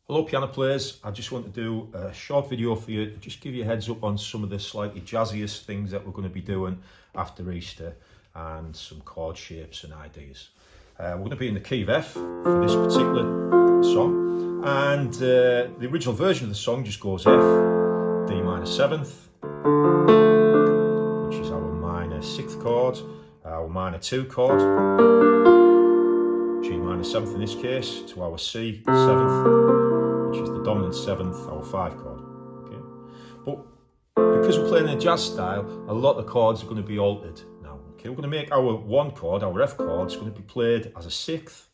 Hello piano players, I just want to do a short video for you to just give you a heads up on some of the slightly jazziest things that we're going to be doing after Easter and some chord shapes and ideas. We're going to be in the key of F for this particular song, and the original version of the song just goes F, D minor 7th, which is our minor 6th chord, our minor 2 chord, G minor 7th in this case, to our C 7th, which is the dominant 7th, our 5 chord. Okay, but because we're playing in a jazz style, a lot of the chords are going to be altered now. Okay, we're going to make our 1 chord, our F chord, is going to be played as a 6th.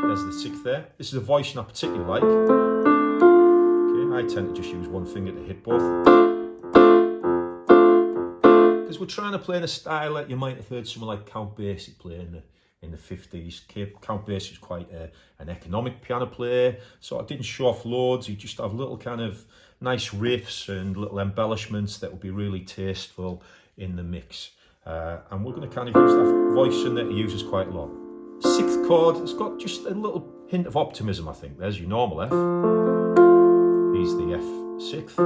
There's the 6th there. This is a voicing I particularly like. Okay, I tend to just use one finger to hit both. Because we're trying to play in a style that you might have heard someone like Count Basie play in the 50s. Count Basie was quite an economic piano player, so I didn't show off loads. He'd just have little kind of nice riffs and little embellishments that would be really tasteful in the mix. And we're going to kind of use that voicing that he uses quite a lot. 6th chord, it's got just a little hint of optimism, I think. There's your normal F. Here's the F 6th.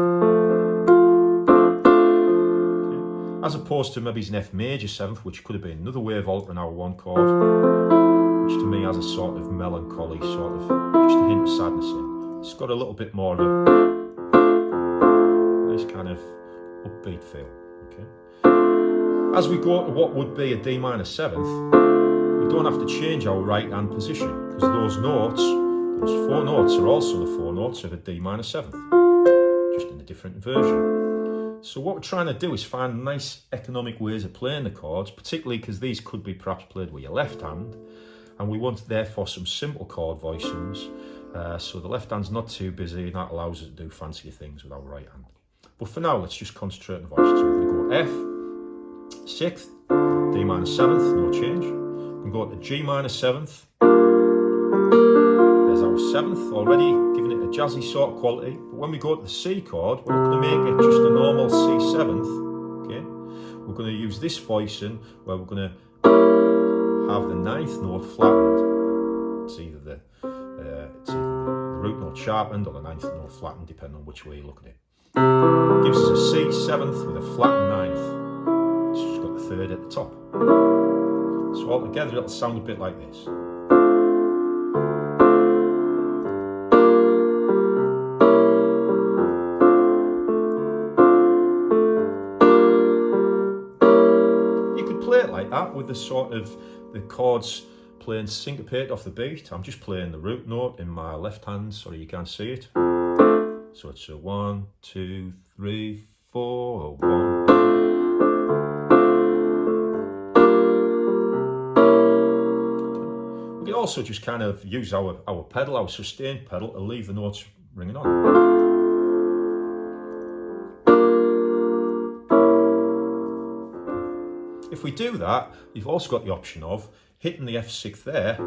As opposed to maybe an F major 7th, which could have been another way of altering our 1 chord, which to me has a sort of melancholy, sort of just a hint of sadness in. It's got a little bit more of a nice kind of upbeat feel. Okay. As we go to what would be a D minor 7th, we don't have to change our right hand position, because those notes, those 4 notes, are also the 4 notes of a D minor 7th, just in a different version. So what we're trying to do is find nice economic ways of playing the chords, particularly because these could be perhaps played with your left hand, and we want therefore some simple chord voicings, so the left hand's not too busy, and that allows us to do fancier things with our right hand. But for now, let's just concentrate on the voices. So we're going to go F, 6th, D minor 7th, no change. We're going to go to G minor 7th. There's our 7th already, giving it a jazzy sort of quality. But when we go to the C chord, we're not going to make it just a normal C 7th. Okay, we're going to use this voicing where we're going to have the 9th note flattened. It's either the root note sharpened or the 9th note flattened, depending on which way you look at it. Gives us a C 7th with a flattened 9th. It's just got the 3rd at the top. So altogether it'll sound a bit like this. You could play it like that with the sort of the chords playing syncopated off the beat. I'm just playing the root note in my left hand, sorry you can't see it. So it's a 1, 2, 3, 4, 1. We can also just kind of use our pedal, our sustain pedal, to leave the notes ringing on. If we do that, you've also got the option of hitting the F6 there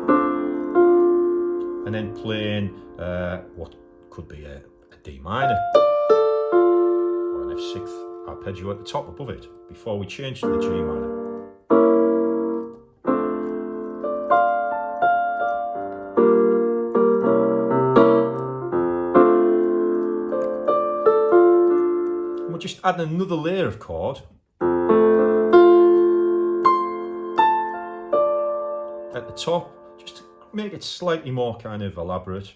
and then playing what could be a D minor or an F6 arpeggio at the top above it before we change to the G minor. And we're just adding another layer of chord at the top, just to make it slightly more kind of elaborate.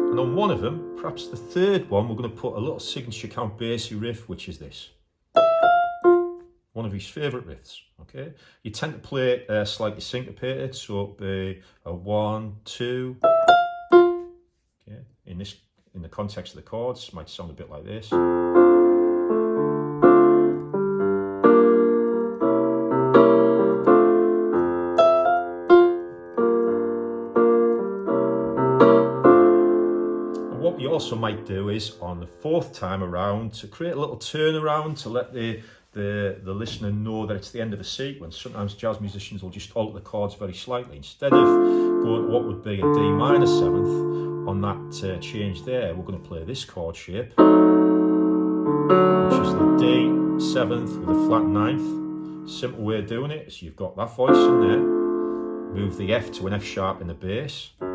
And on one of them, perhaps the 3rd one, we're going to put a little signature Count Basie riff, which is this. One of his favourite riffs, okay? You tend to play it slightly syncopated, so it'll be a 1, 2, okay? In the context of the chords, might sound a bit like this. And what we also might do is, on the 4th time around, to create a little turnaround to let the listener know that it's the end of a sequence. Sometimes jazz musicians will just alter the chords very slightly. Instead of going to what would be a D minor 7th, on that change there, we're going to play this chord shape, which is the D 7th with a flat 9th. Simple way of doing it is you've got that voice in there, move the F to an F sharp in the bass, and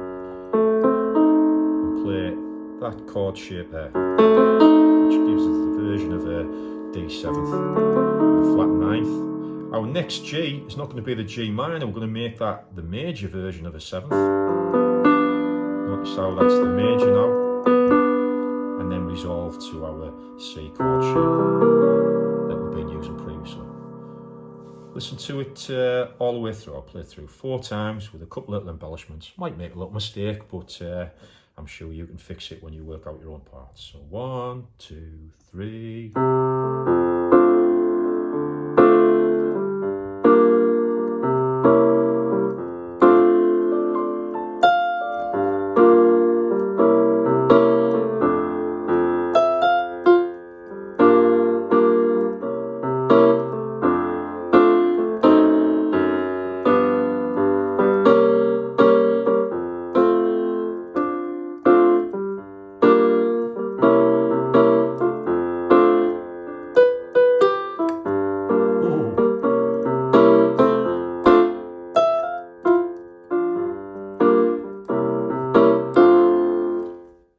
play that chord shape there, which gives us the version of a D7th, a flat 9th. Our next G is not going to be the G minor, we're going to make that the major version of a 7th. Notice how that's the major now, and then resolve to our C chord shape that we've been using previously. Listen to it all the way through. I'll play it through 4 times with a couple little embellishments. Might make a little mistake, but I'm sure you can fix it when you work out your own parts. So 1, 2, 3.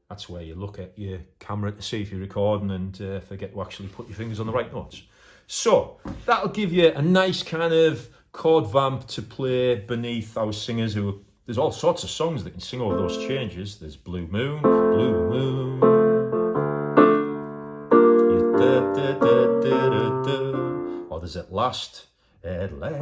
That's where you look at your camera to see if you're recording and forget to actually put your fingers on the right notes. So that'll give you a nice kind of chord vamp to play beneath our singers who, there's all sorts of songs that can sing over those changes. There's Blue Moon, Blue Moon. Or there's At Last, At Last.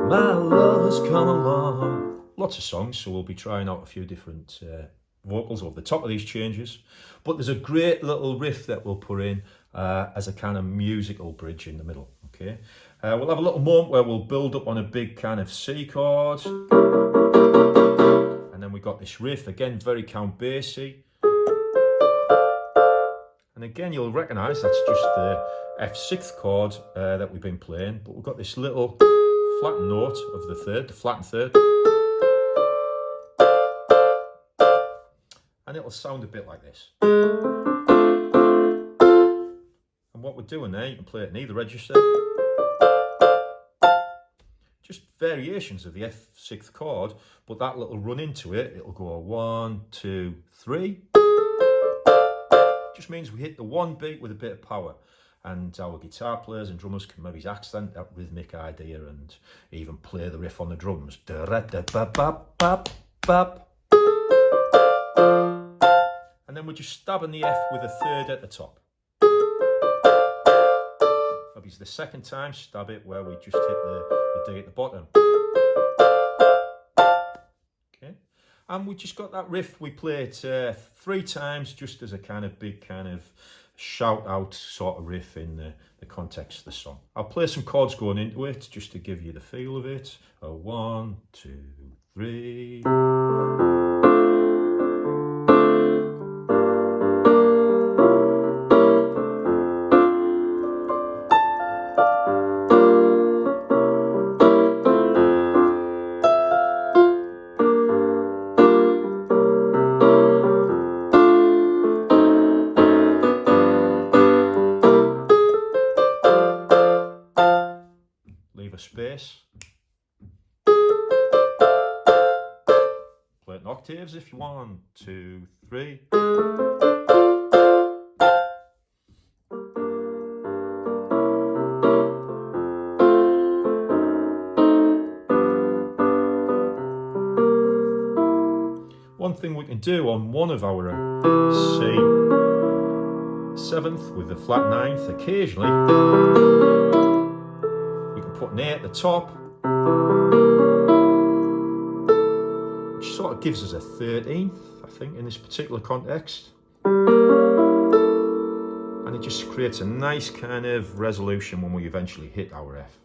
My love has come along. Lots of songs, so we'll be trying out a few different vocals over the top of these changes. But there's a great little riff that we'll put in as a kind of musical bridge in the middle, okay? We'll have a little moment where we'll build up on a big kind of C chord. And then we got this riff, again, very count bassy. And again, you'll recognise that's just the F6th chord that we've been playing, but we've got this little flat note of the third, the flattened third. And it'll sound a bit like this. And what we're doing there, you can play it in either register. Just variations of the F6th chord, but that little run into it, it'll go 1, 2, 3. Just means we hit the one beat with a bit of power. And our guitar players and drummers can maybe accent that rhythmic idea and even play the riff on the drums. And then we're just stabbing the F with a third at the top. Maybe it's the second time, stab it where we just hit the D at the bottom. Okay, and we just got that riff. We play it 3 times just as a kind of big kind of shout out sort of riff in the context of the song. I'll play some chords going into it just to give you the feel of it. 1, 2, 3. Leave a space. Play it in octaves if you want. 2, 3. One thing we can do on one of our C7th with the flat 9th, occasionally put an A at the top, which sort of gives us a 13th, I think, in this particular context. And it just creates a nice kind of resolution when we eventually hit our F.